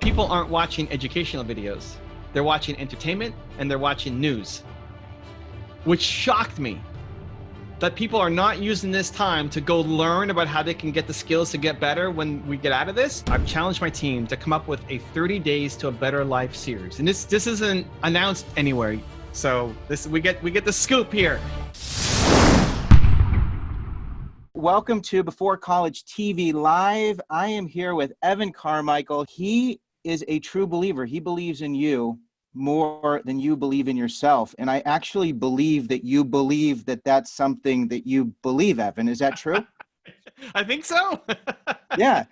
people aren't watching educational videos. They're watching entertainment and they're watching news, which shocked me that people are not using this time to go learn about how they can get the skills to get better when we get out of this. I've challenged my team to come up with a 30 days to a better life series. And this isn't announced anywhere. So we get the scoop here. Welcome to Before College TV Live. I am here with Evan Carmichael. He is a true believer. He believes in you more than you believe in yourself. And I actually believe that you believe that that's something that you believe, Evan. Is that true? I think so. Yeah,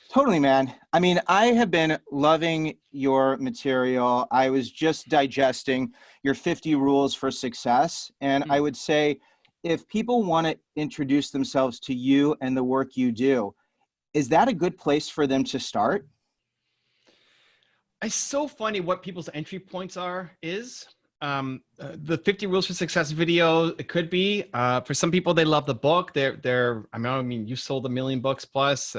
totally, man. I mean, I have been loving your material. I was just digesting your 50 rules for success. And I would say, if people want to introduce themselves to you and the work you do, is that a good place for them to start? It's so funny what people's entry points is. The 50 Rules for Success video, it could be. For some people, they love the book. I mean, you sold 1 million books plus.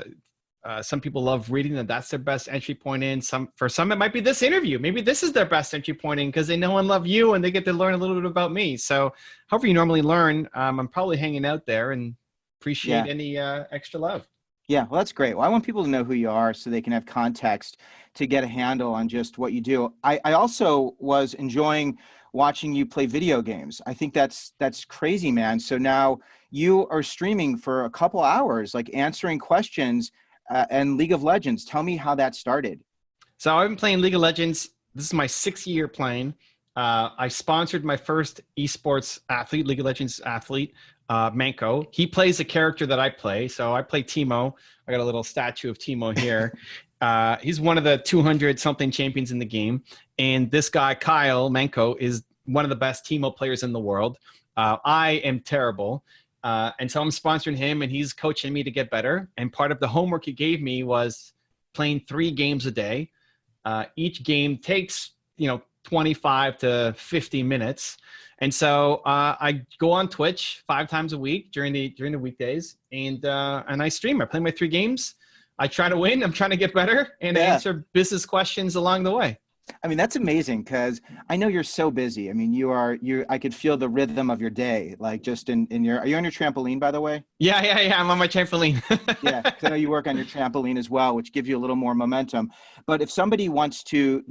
Some people love reading, and that's their best entry point in. For some, it might be this interview. Maybe this is their best entry point in because they know and love you and they get to learn a little bit about me. So however you normally learn, I'm probably hanging out there and appreciate any extra love. Yeah, well, that's great. Well, I want people to know who you are so they can have context to get a handle on just what you do. I also was enjoying watching you play video games. I think that's crazy, man. So now you are streaming for a couple hours, like answering questions and League of Legends. Tell me how that started. So I've been playing League of Legends. This is my 6th year playing. I sponsored my first esports athlete, League of Legends athlete, Manco. He plays the character that I play. So I play Teemo. I got a little statue of Teemo here. He's one of the 200 something champions in the game. And this guy, Kyle Manco, is one of the best Teemo players in the world. I am terrible. And so I'm sponsoring him and he's coaching me to get better. And part of the homework he gave me was playing 3 games a day. Each game takes, 25 to 50 minutes. And so I go on Twitch 5 times a week during the weekdays and I stream. I play my 3 games. I try to win. I'm trying to get better and answer business questions along the way. I mean, that's amazing because I know you're so busy. I mean, I could feel the rhythm of your day, like just are you on your trampoline, by the way? Yeah. I'm on my trampoline. Yeah, because I know you work on your trampoline as well, which gives you a little more momentum. But if somebody wants to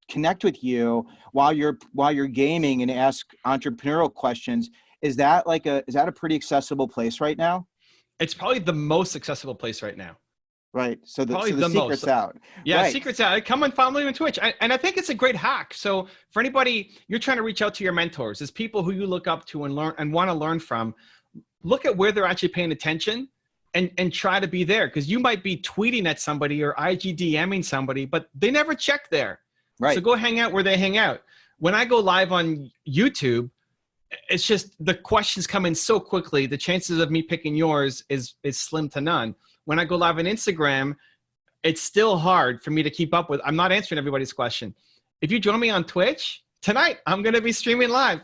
connect with you while you're gaming and ask entrepreneurial questions, is that a pretty accessible place right now? It's probably the most accessible place right now. Right. So the secret's out. Yeah, right. Secret's out. Come and follow me on Twitch. And I think it's a great hack. So for anybody, you're trying to reach out to your mentors, as people who you look up to and learn and want to learn from, look at where they're actually paying attention and try to be there. Because you might be tweeting at somebody or IG DMing somebody, but they never check there. Right. So go hang out where they hang out. When I go live on YouTube, it's just the questions come in so quickly. The chances of me picking yours is slim to none. When I go live on Instagram, it's still hard for me to keep up with. I'm not answering everybody's question. If you join me on Twitch tonight, I'm going to be streaming live.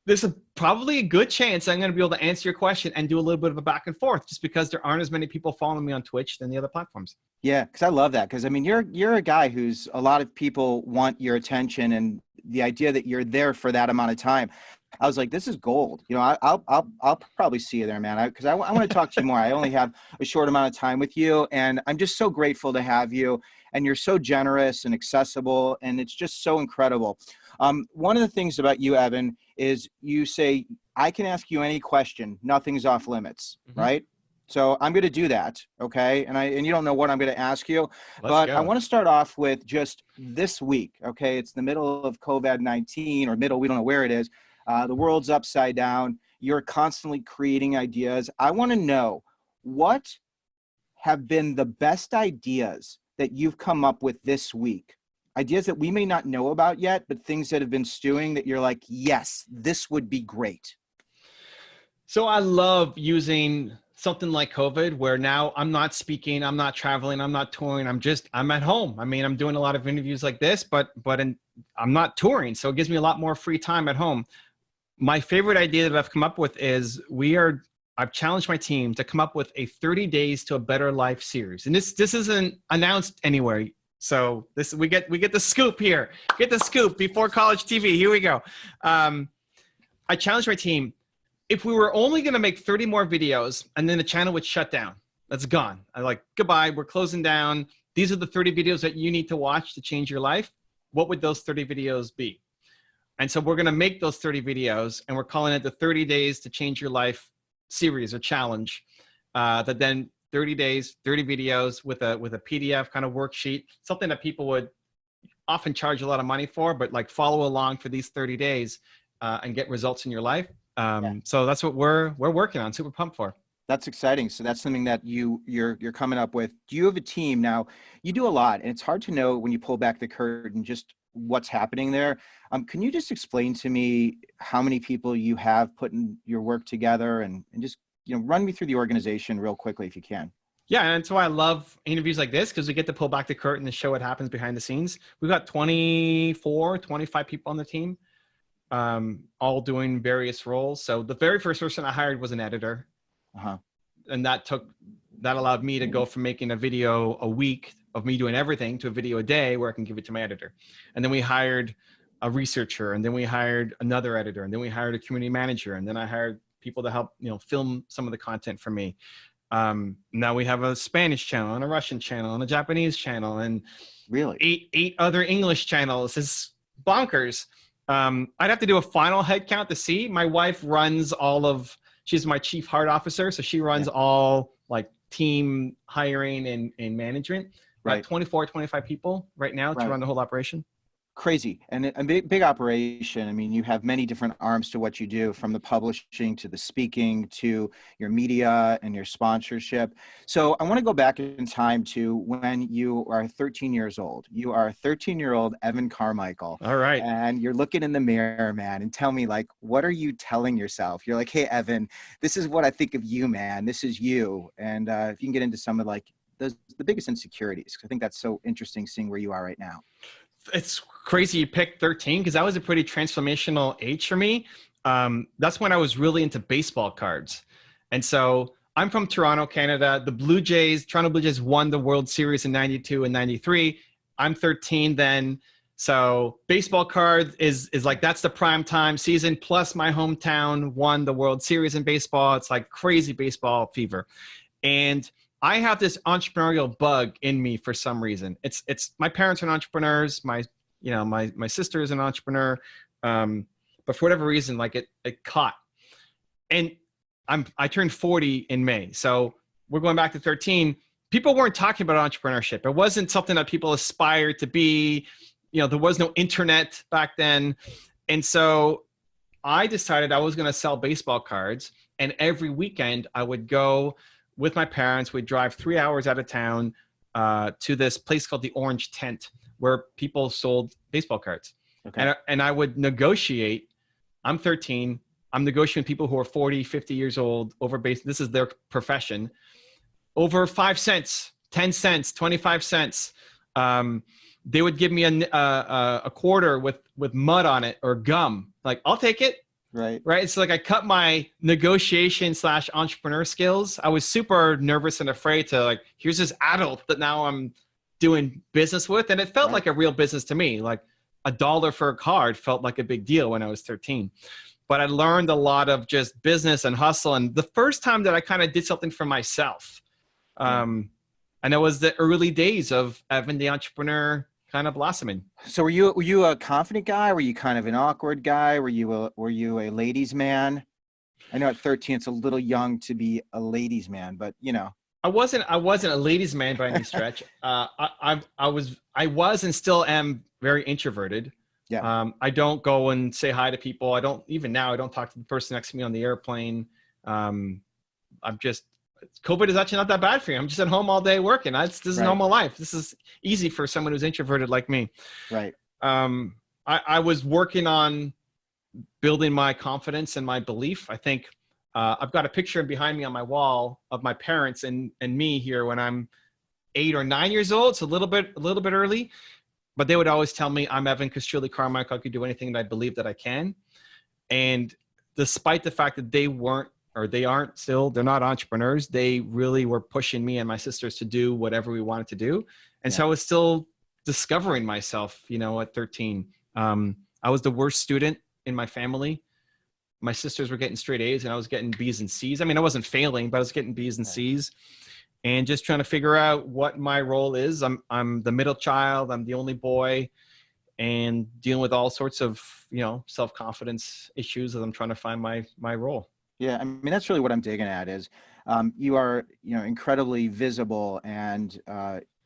There's probably a good chance I'm going to be able to answer your question and do a little bit of a back and forth just because there aren't as many people following me on Twitch than the other platforms. Yeah, because I love that. Because I mean, you're a guy who's a lot of people want your attention, and the idea that you're there for that amount of time, I was like, this is gold. I'll probably see you there, man. Because I want to talk to you more. I only have a short amount of time with you, and I'm just so grateful to have you. And you're so generous and accessible, and it's just so incredible. One of the things about you, Evan, is you say, I can ask you any question. Nothing's off limits, right? So I'm going to do that, okay? And you don't know what I'm going to ask you, but I want to start off with just this week, okay? It's the middle of COVID-19 or we don't know where it is. The world's upside down. You're constantly creating ideas. I want to know what have been the best ideas that you've come up with this week. Ideas that we may not know about yet, but things that have been stewing that you're like, yes, this would be great. So I love using something like COVID where now I'm not speaking, I'm not traveling, I'm not touring, I'm at home. I mean, I'm doing a lot of interviews like this, but I'm not touring. So it gives me a lot more free time at home. My favorite idea that I've come up with is I've challenged my team to come up with a 30 days to a better life series. And this isn't announced anywhere. So we get the scoop here. Get the scoop before college TV. Here we go. I challenged my team. If we were only going to make 30 more videos and then the channel would shut down, that's gone. I'm like, goodbye, we're closing down. These are the 30 videos that you need to watch to change your life. What would those 30 videos be? And so we're going to make those 30 videos, and we're calling it the 30 Days to Change Your Life series or challenge. That then 30 days, 30 videos with a PDF kind of worksheet, something that people would often charge a lot of money for, but like follow along for these 30 days and get results in your life. So that's what we're working on. Super pumped for. That's exciting. So that's something that you're coming up with. Do you have a team now? You do a lot, and it's hard to know when you pull back the curtain just what's happening there. Can you just explain to me how many people you have putting your work together, and just run me through the organization real quickly if you can? Yeah, and so I love interviews like this because we get to pull back the curtain and show what happens behind the scenes. We've got 24, 25 people on the team, all doing various roles. So the very first person I hired was an editor. And that allowed me to go from making a video a week of me doing everything to a video a day where I can give it to my editor. And then we hired a researcher, and then we hired another editor, and then we hired a community manager, and then I hired people to help film some of the content for me. Now we have a Spanish channel and a Russian channel and a Japanese channel and really eight other English channels. It's bonkers. I'd have to do a final head count to see. My wife runs she's my chief heart officer. So she runs all like team hiring and management. Right. 24, 25 people right now to run the whole operation. Crazy. And a big operation. I mean, you have many different arms to what you do, from the publishing to the speaking to your media and your sponsorship. So I want to go back in time to when you are 13 years old. You are a 13-year-old Evan Carmichael. All right. And you're looking in the mirror, man, and tell me, like, what are you telling yourself? You're like, hey, Evan, this is what I think of you, man. This is you. And if you can get into some of like the biggest insecurities, I think that's so interesting seeing where you are right now. It's crazy you picked 13 because that was a pretty transformational age for me. That's when I was really into baseball cards. And so I'm from Toronto, Canada. The Toronto Blue Jays won the World Series in 92 and 93. I'm 13 then. So baseball cards is like, that's the prime time season. Plus my hometown won the World Series in baseball. It's like crazy baseball fever. And I have this entrepreneurial bug in me for some reason. It's my parents are entrepreneurs. My sister is an entrepreneur. But for whatever reason, like it caught. And I turned 40 in May. So we're going back to 13. People weren't talking about entrepreneurship. It wasn't something that people aspired to be. There was no internet back then. And so I decided I was going to sell baseball cards. And every weekend I would go with my parents. We'd drive 3 hours out of town to this place called the Orange Tent, where people sold baseball cards. Okay. And I would negotiate. I'm 13. I'm negotiating with people who are 40, 50 years old over base. This is their profession. Over 5 cents, 10 cents, 25 cents. They would give me a quarter with mud on it or gum. Like, I'll take it. Right. So like I cut my negotiation / entrepreneur skills. I was super nervous and afraid to like, here's this adult that now I'm doing business with. And it felt like a real business to me. Like $1 for a card felt like a big deal when I was 13. But I learned a lot of just business and hustle. And the first time that I kind of did something for myself, and it was the early days of Evan the entrepreneur kind of blossoming. So were you a confident guy? Were you kind of an awkward guy? Were you a ladies' man? I know at 13 it's a little young to be a ladies' man, but I wasn't a ladies' man by any stretch. I was and still am very introverted. Yeah. I don't go and say hi to people. I don't talk to the person next to me on the airplane. COVID is actually not that bad for you. I'm just at home all day working. This is normal life. This is easy for someone who's introverted like me. Right. I was working on building my confidence and my belief. I think I've got a picture behind me on my wall of my parents and me here when I'm 8 or 9 years old. It's a little bit early, but they would always tell me I'm Evan Castrulli Carmichael. I could do anything that I believe that I can. And despite the fact that they're not entrepreneurs, they really were pushing me and my sisters to do whatever we wanted to do. And so I was still discovering myself, at 13. I was the worst student in my family. My sisters were getting straight A's and I was getting B's and C's. I mean, I wasn't failing, but I was getting B's and C's, and just trying to figure out what my role is. I'm the middle child. I'm the only boy, and dealing with all sorts of, self-confidence issues as I'm trying to find my role. Yeah, I mean, that's really what I'm digging at is you are, incredibly visible, and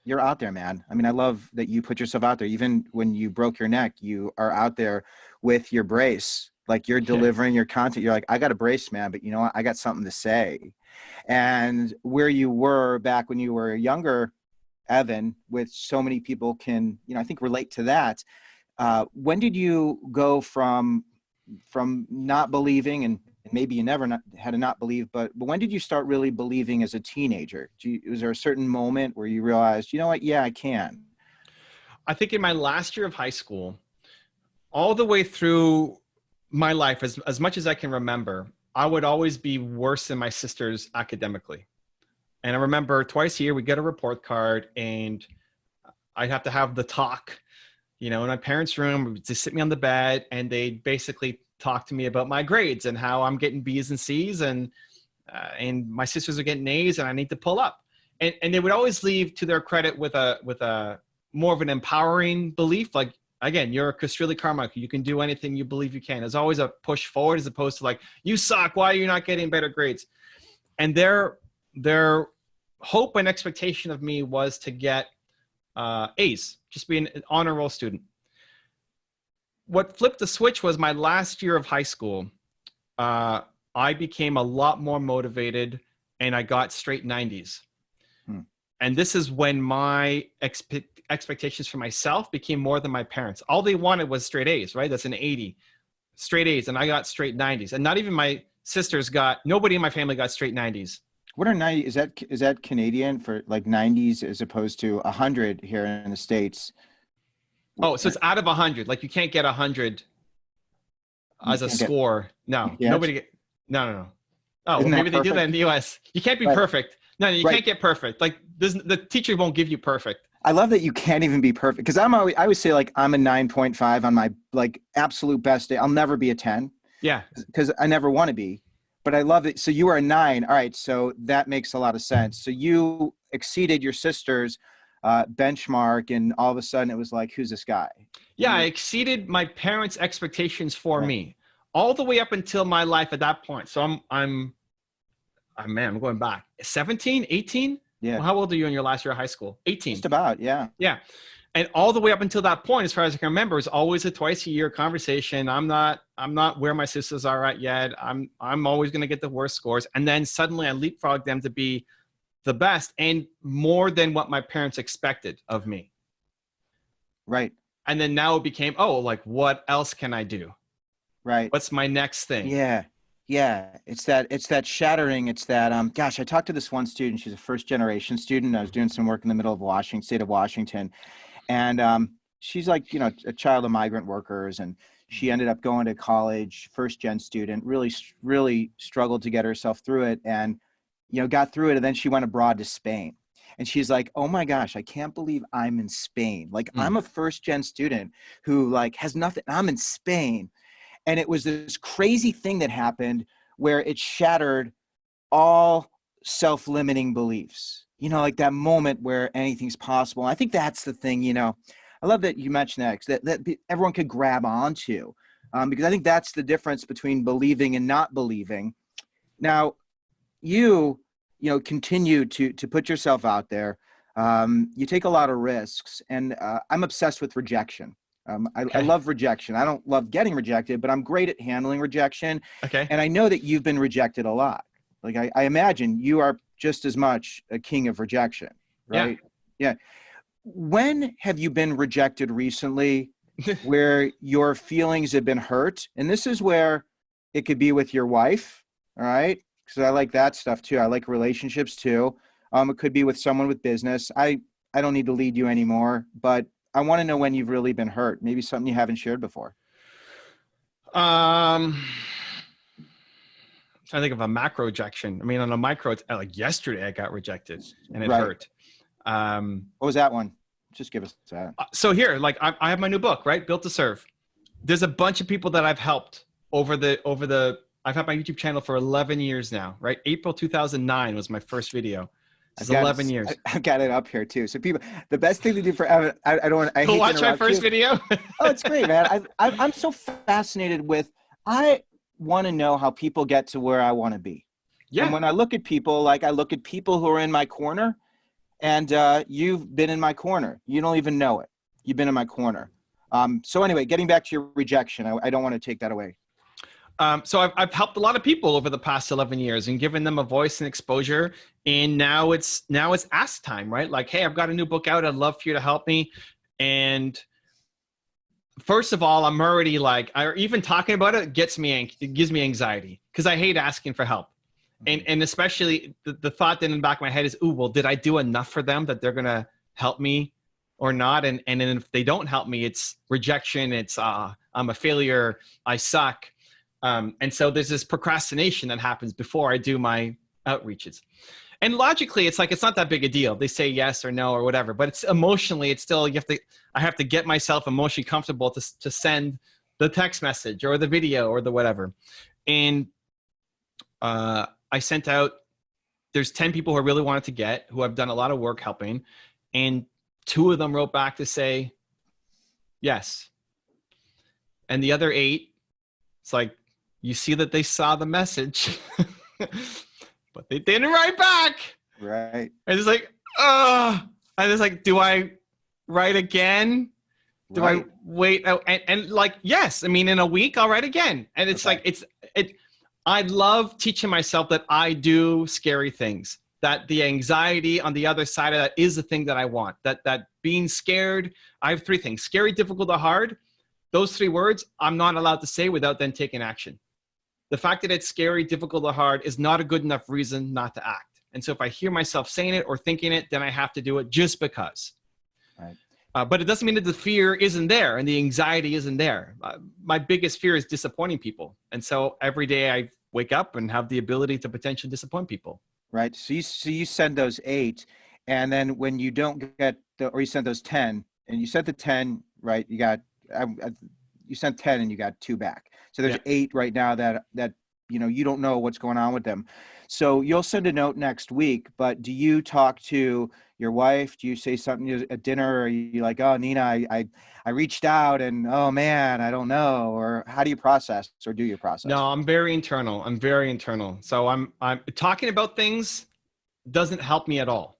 you're out there, man. I mean, I love that you put yourself out there. Even when you broke your neck, you are out there with your brace. Like, you're delivering your content. You're like, I got a brace, man, but you know what? I got something to say. And where you were back when you were younger, Evan, with so many people can, I think relate to that. When did you go from not believing, and maybe you never had to not believe, but when did you start really believing as a teenager? Was there a certain moment where you realized, you know what? Yeah, I can. I think in my last year of high school, all the way through my life, as much as I can remember, I would always be worse than my sisters academically. And I remember twice a year we get a report card, and I'd have to have the talk, in my parents' room. They sit me on the bed, and they basically talk to me about my grades and how I'm getting B's and C's, and my sisters are getting A's, and I need to pull up. And they would always leave, to their credit, with a more of an empowering belief, like, again, you're a Carmichael. You can do anything you believe you can. There's always a push forward, as opposed to like, you suck. Why are you not getting better grades? And their hope and expectation of me was to get A's, just be an honor roll student. What flipped the switch was my last year of high school. I became a lot more motivated, and I got straight 90s. And this is when my expectations for myself became more than my parents. All they wanted was straight A's, right? That's an 80, straight A's. And I got straight 90s. And not even my sisters nobody in my family got straight 90s. What are 90? Is that Canadian for like 90s as opposed to 100 here in the States? Oh, so it's out of 100. Like, you can't get 100 as a score. No, nobody. No. Oh, well, maybe they do that in the US. You can't be perfect. No, you can't get perfect. Like, the teacher won't give you perfect. I love that you can't even be perfect, because I always say, like, I'm a 9.5 on my, like, absolute best day. I'll never be a 10. Yeah. Because I never want to be. But I love it. So you are a 9. All right. So that makes a lot of sense. So you exceeded your sister's benchmark, and all of a sudden it was like, who's this guy? Yeah, I exceeded my parents' expectations for me all the way up until my life at that point. So I'm going back 17, 18. Yeah. Well, how old are you in your last year of high school? 18. Just about. Yeah. Yeah. And all the way up until that point, as far as I can remember, it's always a twice a year conversation. I'm not where my sisters are at yet. I'm always going to get the worst scores. And then suddenly I leapfrog them to be the best, and more than what my parents expected of me. Right. And then now it became, like, what else can I do? Right. What's my next thing? Yeah. Yeah. It's that shattering. It's that, gosh, I talked to this one student. She's a first generation student. I was doing some work in the middle of state of Washington. And she's like, a child of migrant workers. And she ended up going to college, first gen student, really, really struggled to get herself through it, and, got through it. And then she went abroad to Spain. And she's like, oh my gosh, I can't believe I'm in Spain. Like, I'm a first gen student who, like, has nothing. I'm in Spain. And it was this crazy thing that happened where it shattered all self-limiting beliefs, like that moment where anything's possible. And I think that's the thing, I love that you mentioned that everyone could grab onto, because I think that's the difference between believing and not believing. Now, you continue to put yourself out there. You take a lot of risks, and I'm obsessed with rejection. I love rejection. I don't love getting rejected, but I'm great at handling rejection. Okay. And I know that you've been rejected a lot. Like, I imagine you are just as much a king of rejection, right? Yeah. When have you been rejected recently where your feelings have been hurt? And this is where it could be with your wife, all right? Because I like that stuff too. I like relationships too. It could be with someone with business. I don't need to lead you anymore, but I want to know when you've really been hurt. Maybe something you haven't shared before. I think of a macro rejection. I mean, on a micro, like yesterday I got rejected and it hurt. What was that one? Just give us that. So here, like I have my new book, right? Built to Serve. There's a bunch of people that I've helped I've had my YouTube channel for 11 years now, right? April 2009 was my first video. This is 11 years. I've got it up here too. So people, the best thing to do for Evan, I don't want, I hate to watch my first video. Oh, it's great, man. I'm so fascinated with, I want to know how people get to where I want to be. Yeah. And when I look at people, like I look at people who are in my corner, and you've been in my corner. You don't even know it. You've been in my corner. So anyway, getting back to your rejection, I don't want to take that away. So I've helped a lot of people over the past 11 years and given them a voice and exposure. And now it's ask time, right? Like, hey, I've got a new book out. I'd love for you to help me. And first of all, I'm already like, even talking about it gives me anxiety because I hate asking for help. And especially the thought then in the back of my head is, ooh, well, did I do enough for them that they're going to help me or not? And then if they don't help me, it's rejection. It's I'm a failure. I suck. And so there's this procrastination that happens before I do my outreaches. And logically, it's like, it's not that big a deal. They say yes or no or whatever, but it's emotionally, it's still, I have to get myself emotionally comfortable to send the text message or the video or the whatever. And I sent out, there's 10 people who I really wanted to get, who I've done a lot of work helping. And 2 of them wrote back to say yes. And the other 8, it's like, you see that they saw the message, but they didn't write back. Right. And it's like, oh, and it's like, do I write again? Do I wait? And like, yes, I mean, in a week I'll write again. And it's like, I love teaching myself that I do scary things, that the anxiety on the other side of that is the thing that I want, that being scared, I have 3 things: scary, difficult, or hard. Those 3 words I'm not allowed to say without then taking action. The fact that it's scary, difficult, or hard is not a good enough reason not to act. And so if I hear myself saying it or thinking it, then I have to do it just because. Right. But it doesn't mean that the fear isn't there and the anxiety isn't there. My biggest fear is disappointing people. And so every day I wake up and have the ability to potentially disappoint people. Right. So you send those 8, and then when you don't get or you sent those 10, and you sent the 10, right? You got, you sent 10 and you got 2 back. So there's 8 right now that, you don't know what's going on with them. So you'll send a note next week, but do you talk to your wife? Do you say something at dinner? Or are you like, oh, Nina, I reached out and, oh man, I don't know. Or how do you process, or do you process? No, I'm very internal. So I'm talking about things doesn't help me at all.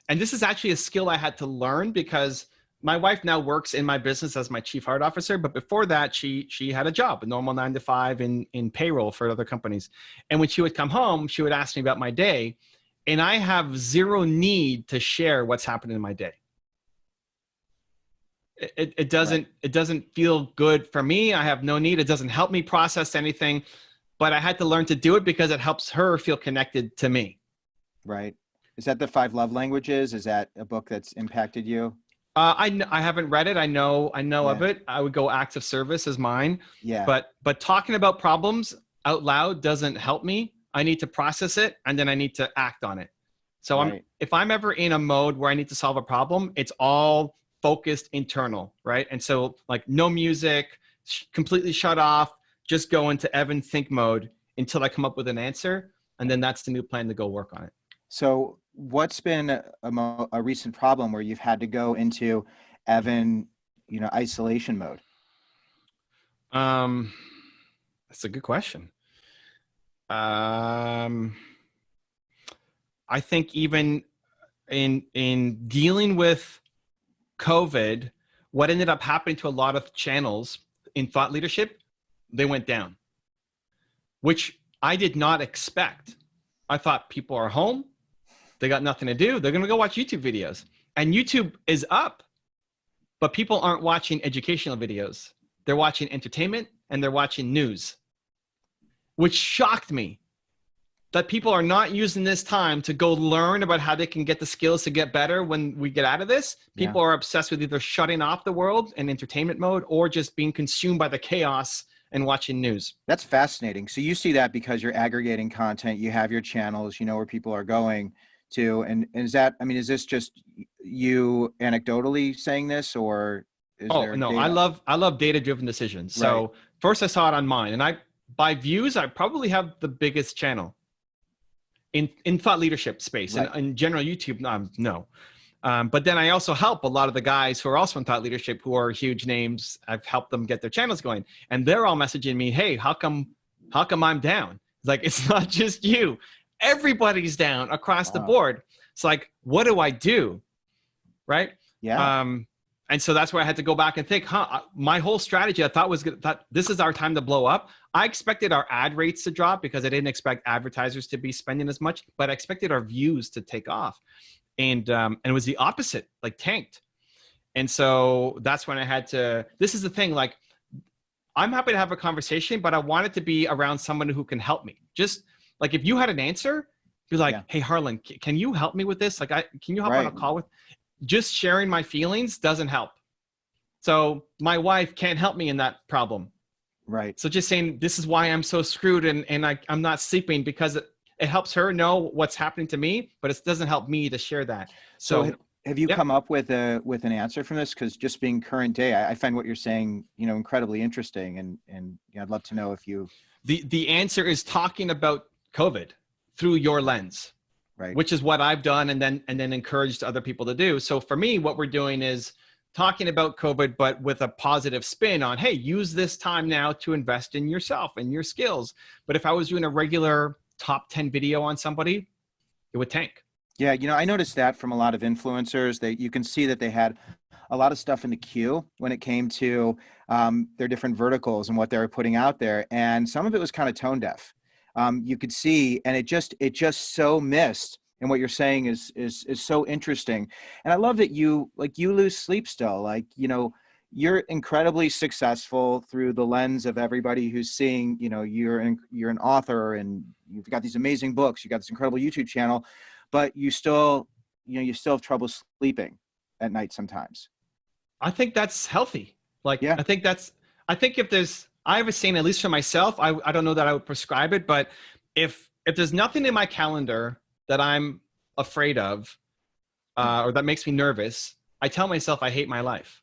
And this is actually a skill I had to learn because my wife now works in my business as my chief heart officer. But before that, she had a job, a normal 9 to 5 in payroll for other companies. And when she would come home, she would ask me about my day. And I have zero need to share what's happening in my day. It doesn't feel good for me. I have no need. It doesn't help me process anything, but I had to learn to do it because it helps her feel connected to me. Right. Is that the 5 love languages? Is that a book that's impacted you? I haven't read it. I know of it. I would go acts of service as mine. Yeah. But talking about problems out loud doesn't help me. I need to process it and then I need to act on it. So if I'm ever in a mode where I need to solve a problem, it's all focused internal, right? And so like no music, completely shut off, just go into Evan think mode until I come up with an answer. And then that's the new plan to go work on it. So what's been a recent problem where you've had to go into Evan, isolation mode? That's a good question. I think even in dealing with COVID, what ended up happening to a lot of channels in thought leadership, they went down, which I did not expect. I thought people are home. They got nothing to do. They're going to go watch YouTube videos. And YouTube is up, but people aren't watching educational videos. They're watching entertainment and they're watching news, which shocked me that people are not using this time to go learn about how they can get the skills to get better when we get out of this. People are obsessed with either shutting off the world in entertainment mode or just being consumed by the chaos and watching news. That's fascinating. So you see that because you're aggregating content, you have your channels, you know where people are going. too. And is that, I mean, is this just you anecdotally saying this, or is Oh there no, data? I love data-driven decisions. Right. So first I saw it on mine, and by views, I probably have the biggest channel in thought leadership space, and Right. in general YouTube, no. But then I also help a lot of the guys who are also in thought leadership, who are huge names. I've helped them get their channels going, and they're all messaging me, "Hey, how come I'm down?" It's like, it's not just you. Everybody's down across the Wow. board. It's like, what do I do? Right? Yeah. And so that's where I had to go back and think, my whole strategy I thought was that this is our time to blow up. I expected our ad rates to drop because I didn't expect advertisers to be spending as much, but I expected our views to take off. And it was the opposite, like tanked. And so that's when I had to, this is the thing, like, I'm happy to have a conversation, but I want it to be around someone who can help me. Just like, if you had an answer, be like, Yeah. hey, Harlan, can you help me with this? Like, can you hop on a Right. call with, just sharing my feelings doesn't help. So my wife can't help me in that problem. Right. So just saying, this is why I'm so screwed and I'm not sleeping, because it helps her know what's happening to me, but it doesn't help me to share that. So have you yeah. come up with an answer from this? Because just being current day, I find what you're saying, incredibly interesting, and I'd love to know if you. The answer is talking about COVID through your lens, Right. which is what I've done, and then encouraged other people to do. So for me, what we're doing is talking about COVID, but with a positive spin on, hey, use this time now to invest in yourself and your skills. But if I was doing a regular top 10 video on somebody, it would tank. Yeah, I noticed that from a lot of influencers, that you can see that they had a lot of stuff in the queue when it came to their different verticals and what they were putting out there, and some of it was kind of tone deaf. You could see, and it just so missed. And what you're saying is so interesting, and I love that you lose sleep still. Like, you're incredibly successful through the lens of everybody who's seeing. You're an author, and you've got these amazing books. You got this incredible YouTube channel, but you still have trouble sleeping at night sometimes. I think that's healthy. Like, Yeah. I think if there's, I have a saying, at least for myself, I don't know that I would prescribe it, but if there's nothing in my calendar that I'm afraid of, or that makes me nervous, I tell myself I hate my life.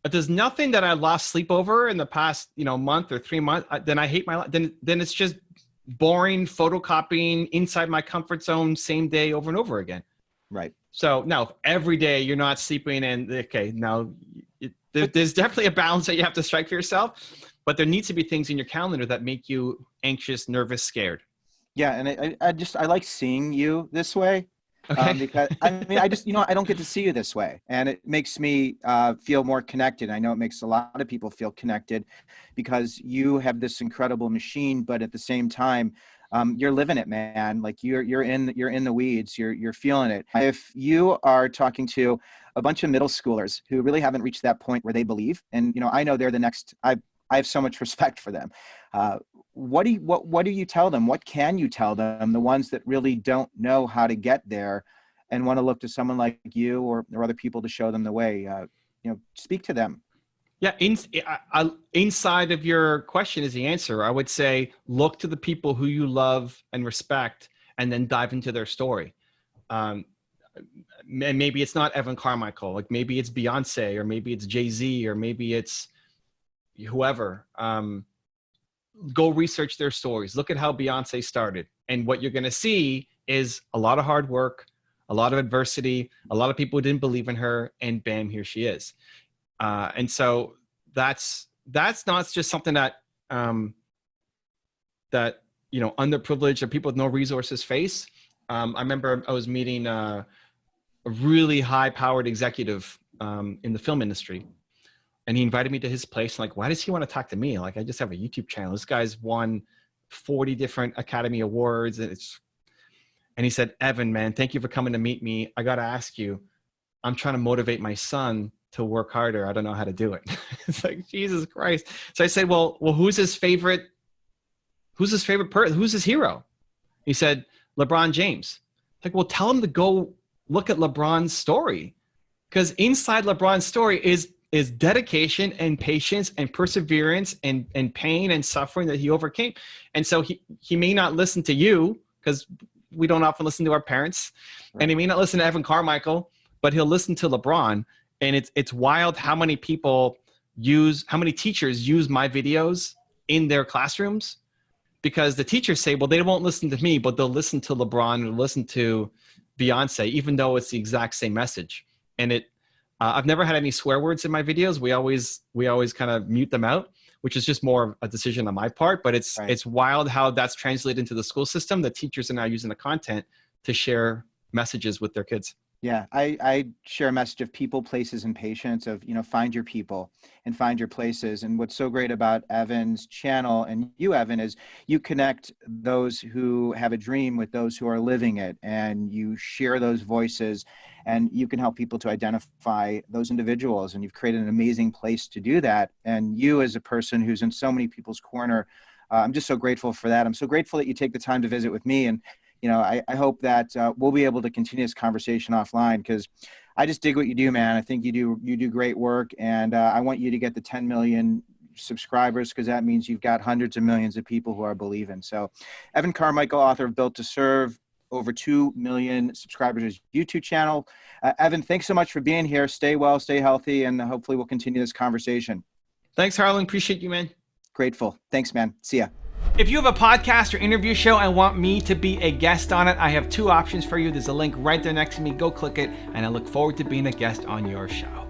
If there's nothing that I lost sleep over in the past, month or 3 months, then I hate my life. Then it's just boring photocopying inside my comfort zone, same day over and over again. Right. So now every day you're not sleeping, and okay, now there's definitely a balance that you have to strike for yourself, but there needs to be things in your calendar that make you anxious, nervous, scared. Yeah, and I like seeing you this way. Okay. Because I mean, I just, I don't get to see you this way, and it makes me feel more connected. I know it makes a lot of people feel connected because you have this incredible machine, but at the same time, you're living it, man. Like you're in the weeds. You're feeling it. If you are talking to a bunch of middle schoolers who really haven't reached that point where they believe, and I know they're the next. I have so much respect for them. What do you tell them? What can you tell them? The ones that really don't know how to get there and want to look to someone like you or other people to show them the way. Speak to them. Yeah, inside of your question is the answer. I would say look to the people who you love and respect, and then dive into their story. And maybe it's not Evan Carmichael, like maybe it's Beyonce, or maybe it's Jay-Z, or maybe it's whoever. Go research their stories. Look at how Beyonce started. And what you're going to see is a lot of hard work, a lot of adversity, a lot of people who didn't believe in her, and bam, here she is. And so that's not just something that underprivileged or people with no resources face. I remember I was meeting a really high-powered executive in the film industry, and he invited me to his place. Like, why does he want to talk to me? Like, I just have a YouTube channel. This guy's won 40 different Academy Awards, and he said, Evan, man, thank you for coming to meet me. I got to ask you, I'm trying to motivate my son to work harder. I don't know how to do it. It's like, Jesus Christ. So I said, well, who's his favorite person? Who's his hero? He said, LeBron James. Like, well, tell him to go look at LeBron's story, because inside LeBron's story is dedication and patience and perseverance and pain and suffering that he overcame. And so he may not listen to you because we don't often listen to our parents, Right. and he may not listen to Evan Carmichael, but he'll listen to LeBron. And it's wild how many teachers use my videos in their classrooms, because the teachers say, well, they won't listen to me, but they'll listen to LeBron or listen to Beyonce, even though it's the exact same message. And I've never had any swear words in my videos. We always kind of mute them out, which is just more of a decision on my part. But it's wild how that's translated into the school system. The teachers are now using the content to share messages with their kids. Yeah, I share a message of people, places, and patience, of, find your people and find your places. And what's so great about Evan's channel and you, Evan, is you connect those who have a dream with those who are living it, and you share those voices, and you can help people to identify those individuals. And you've created an amazing place to do that. And you, as a person who's in so many people's corner, I'm just so grateful for that. I'm so grateful that you take the time to visit with me. And I hope that we'll be able to continue this conversation offline, because I just dig what you do, man. I think you do great work, and I want you to get the 10 million subscribers, because that means you've got hundreds of millions of people who are believing. So Evan Carmichael, author of Built to Serve, over 2 million subscribers, his YouTube channel. Evan, thanks so much for being here. Stay well, stay healthy, and hopefully we'll continue this conversation. Thanks, Harlan. Appreciate you, man. Grateful. Thanks, man. See ya. If you have a podcast or interview show and want me to be a guest on it, I have 2 options for you. There's a link right there next to me. Go click it, and I look forward to being a guest on your show.